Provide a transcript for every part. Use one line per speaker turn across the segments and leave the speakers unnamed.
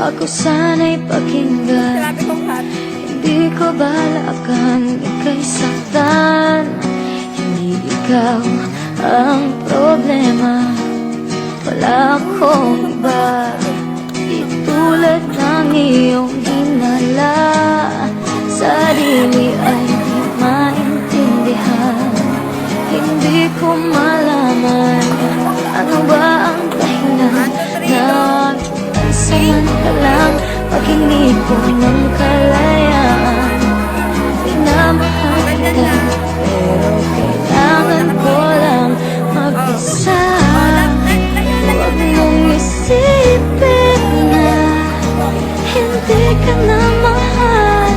Ako sana'y pakinggan, hindi ko balakang ika'y saktan. Hindi ikaw ang problema, wala akong iba. Itulad ng iyong hinala, sarili ay di maintindihan. Hindi ko malaman ano ba ang dahilan na samantalang pag-ingig ko ng kalayaan. Minamahal kita, pero kailangan ko lang mag-isa. Huwag mong isipin na hindi ka na mahal.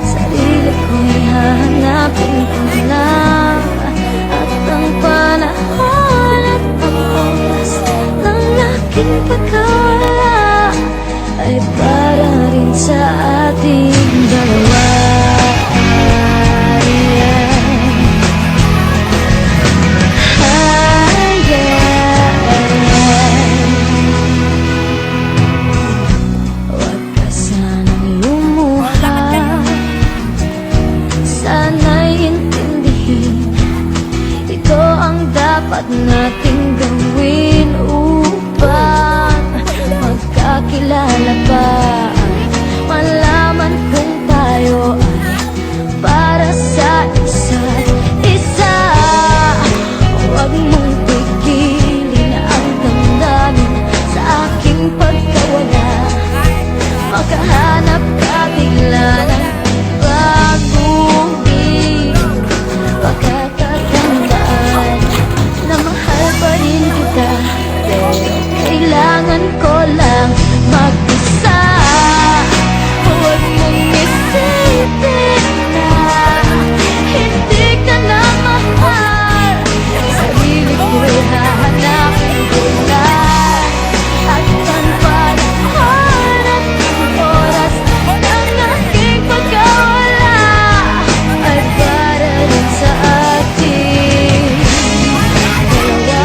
Sarili ko'y hahanapin ko lang, at ang panahon at ang oras ng aking pagkawala ay para rin sa ating dalawa. Huwag ka sanang lumuha, sana'y intindihin. Ito ang dapat nating gawin upang magkakilala pa. Malaman kung tayo ay para sa isa't isa. Huwag mong pigilin ang damdamin sa aking pagkawala. Makahanap ka bigla ng bagong pagkakatandaan na mahal pa rin kita, pero kailangan ko lang mag-isa. Huwag mong isipin na hindi ka na mahal. Sarili ko'y hahanapin ko lang, at ang panahon at ang oras ng aking pagkawala ay para rin sa ating dalawa.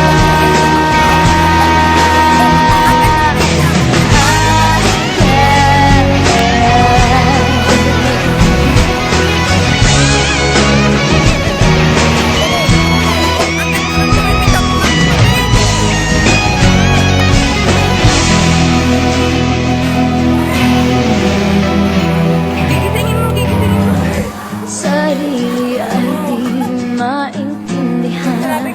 Sarili ay di maintindihan.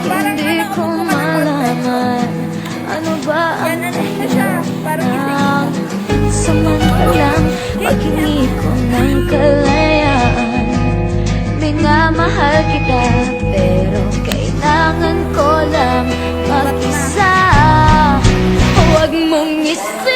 Hindi ko malaman ano ba ang dahilan ng samantalang pag-ingig ko ng kalayaan. Minamahal kita, pero kailangan ko lang mag-isa. Huwag mong isipin